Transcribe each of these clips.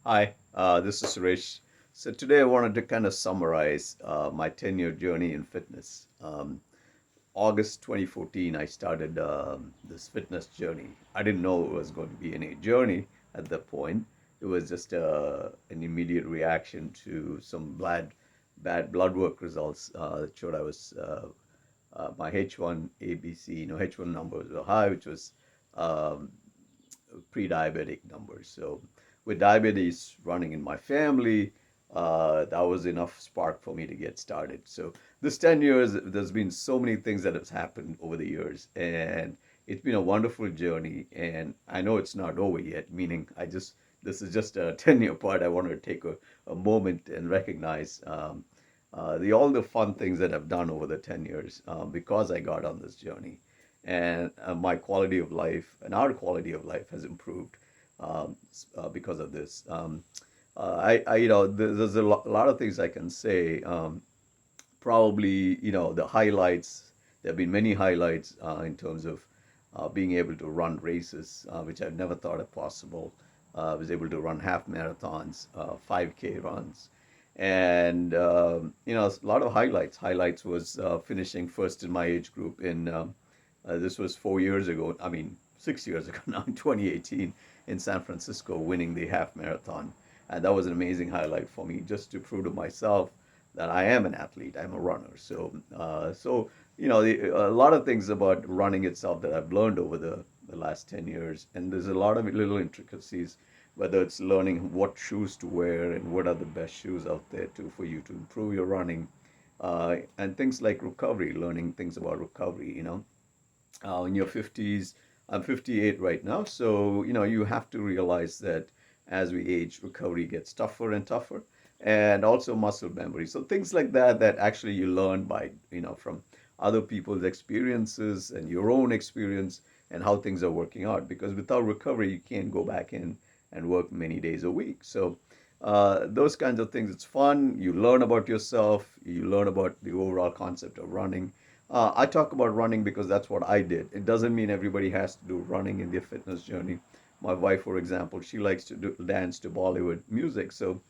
Hi, this is Suresh. So today I wanted to kind of summarize my 10-year journey in fitness. August 2014, I started this fitness journey. I didn't know it was going to be any journey at that point. It was just an immediate reaction to some bad blood work results that showed I was my H1 ABC, H1 numbers were high, which was um, pre-diabetic numbers. So with diabetes running in my family, that was enough spark for me to get started. So this 10 years, there's been so many things that have happened over the years, and it's been a wonderful journey. And I know it's not over yet, meaning this is just a 10-year part. I want to take a moment and recognize all the fun things that I've done over the 10 years because I got on this journey, and my quality of life and our quality of life has improved because of this. There's lot of things I can say. Probably, the highlights. There have been many highlights in terms of being able to run races, which I've never thought of possible. I was able to run half marathons, 5K runs, and a lot of highlights. Highlights was finishing first in my age group in this was 4 years ago. I mean, 6 years ago now, in 2018, in San Francisco, winning the half marathon, and that was an amazing highlight for me, just to prove to myself that I am an athlete. I'm a runner. So a lot of things about running itself that I've learned over the last 10 years, and there's a lot of little intricacies, whether it's learning what shoes to wear and what are the best shoes out there for you to improve your running, and things like recovery, learning things about recovery. In your 50s. I'm 58 right now, so you have to realize that as we age, recovery gets tougher and tougher, and also muscle memory. So things like that actually you learn by from other people's experiences and your own experience and how things are working out. Because without recovery, you can't go back in and work many days a week. So those kinds of things, it's fun. You learn about yourself. You learn about the overall concept of running. I talk about running because that's what I did. It doesn't mean everybody has to do running in their fitness journey. My wife, for example, she likes to dance to Bollywood music. So,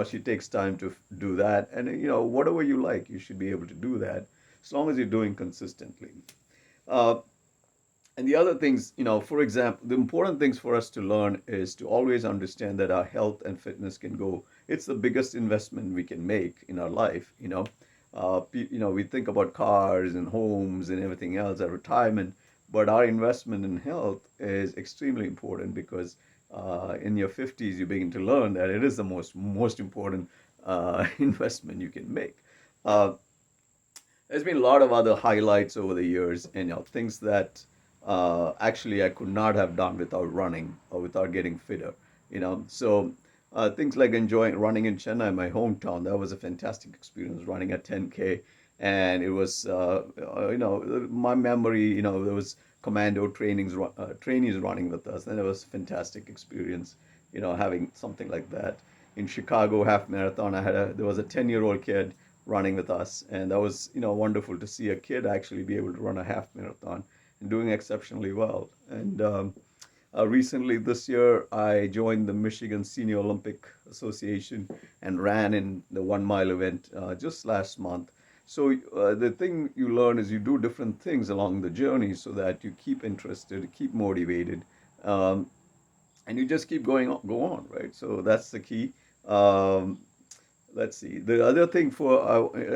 she takes time to do that. And, whatever you like, you should be able to do that as long as you're doing consistently. Uh, and the other things, for example, the important things for us to learn is to always understand that our health and fitness can go, it's the biggest investment we can make in our life. We think about cars and homes and everything else, our retirement, but our investment in health is extremely important because in your 50s, you begin to learn that it is the most important investment you can make. Uh, there's been a lot of other highlights over the years, and things that actually I could not have done without running or without getting fitter. So things like enjoying running in Chennai, my hometown. That was a fantastic experience running a 10K, and it was my memory. There was commando trainees running with us, and it was a fantastic experience. Having something like that in Chicago half marathon. There was a 10-year-old kid running with us, and that was wonderful to see a kid actually be able to run a half marathon and doing exceptionally well. And recently this year, I joined the Michigan Senior Olympic Association and ran in the 1 mile event just last month. So the thing you learn is you do different things along the journey so that you keep interested, keep motivated, um, and you just keep go on, right? So that's the key. Um, let's see. The other thing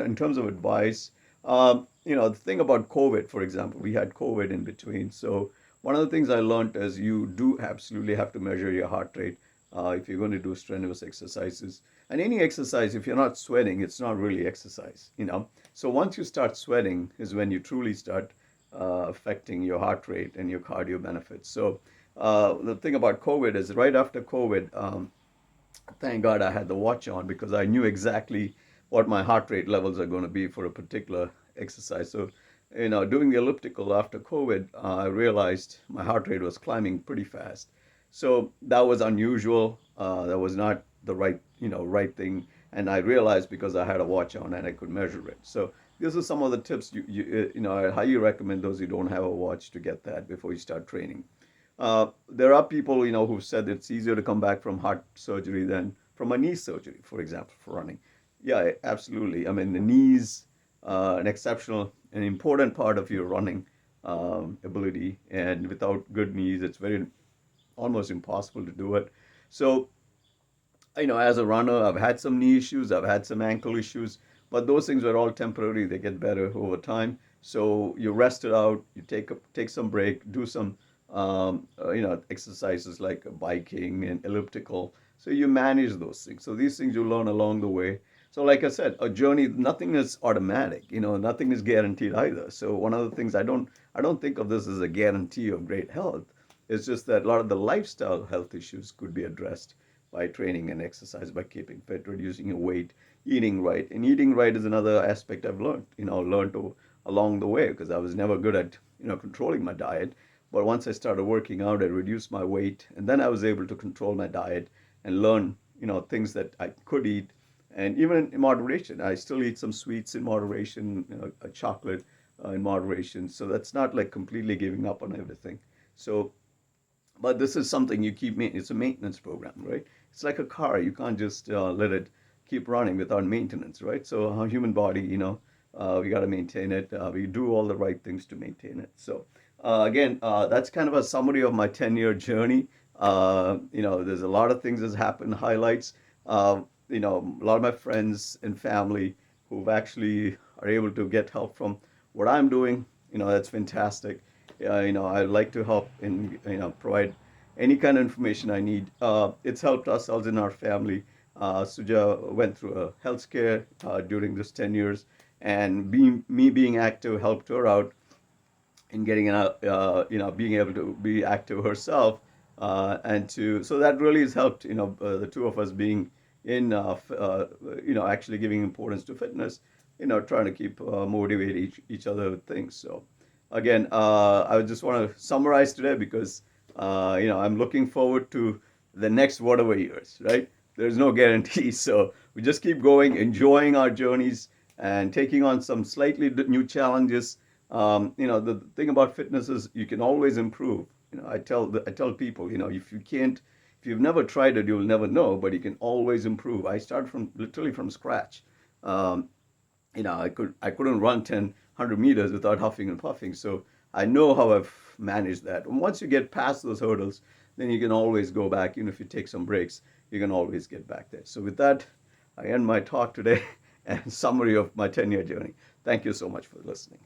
in terms of advice, the thing about COVID, for example, we had COVID in between. So one of the things I learned is you do absolutely have to measure your heart rate if you're going to do strenuous exercises. And any exercise, if you're not sweating, it's not really exercise. So once you start sweating is when you truly start affecting your heart rate and your cardio benefits. So the thing about COVID is right after COVID, thank God I had the watch on because I knew exactly what my heart rate levels are going to be for a particular exercise. So, doing the elliptical after COVID, I realized my heart rate was climbing pretty fast. So that was unusual. That was not the right thing. And I realized because I had a watch on and I could measure it. So these are some of the tips I highly recommend those who don't have a watch to get that before you start training. There are people, who've said it's easier to come back from heart surgery than from a knee surgery, for example, for running. Yeah, absolutely. I mean, the knees, an exceptional, an important part of your running ability, and without good knees, it's very almost impossible to do it. So, as a runner, I've had some knee issues, I've had some ankle issues, but those things are all temporary. They get better over time. So you rest it out, you take some break, do some exercises like biking and elliptical. So you manage those things. So these things you learn along the way. So like I said, a journey, nothing is automatic. Nothing is guaranteed either. So one of the things I don't think of this as a guarantee of great health. It's just that a lot of the lifestyle health issues could be addressed by training and exercise, by keeping fit, reducing your weight, eating right. And eating right is another aspect I've learned along the way, because I was never good at, controlling my diet. But once I started working out, I reduced my weight, and then I was able to control my diet and learn, things that I could eat. And even in moderation, I still eat some sweets in moderation, a chocolate in moderation. So that's not like completely giving up on everything. So but this is something you keep it's a maintenance program, right? It's like a car. You can't just let it keep running without maintenance, right? So our human body, we got to maintain it. We do all the right things to maintain it. So again, that's kind of a summary of my 10-year journey. There's a lot of things that's happened, highlights. A lot of my friends and family who've actually are able to get help from what I'm doing. That's fantastic. I'd like to help and provide any kind of information I need. It's helped us in our family. Suja went through a health scare during this 10 years, and being active helped her out in getting out, being able to be active herself, and so that really has helped. The two of us being in, actually giving importance to fitness. Trying to keep motivate each other with things. So again, I just want to summarize today because I'm looking forward to the next whatever years. Right? There's no guarantee, so we just keep going, enjoying our journeys, and taking on some slightly new challenges. The thing about fitness is you can always improve. I tell people, if you've never tried it, you'll never know. But you can always improve. I started from literally from scratch. Um, I couldn't run 10, 100 meters without huffing and puffing. So I know how I've managed that. And once you get past those hurdles, then you can always go back. Even if you take some breaks, you can always get back there. So with that, I end my talk today and summary of my 10-year journey. Thank you so much for listening.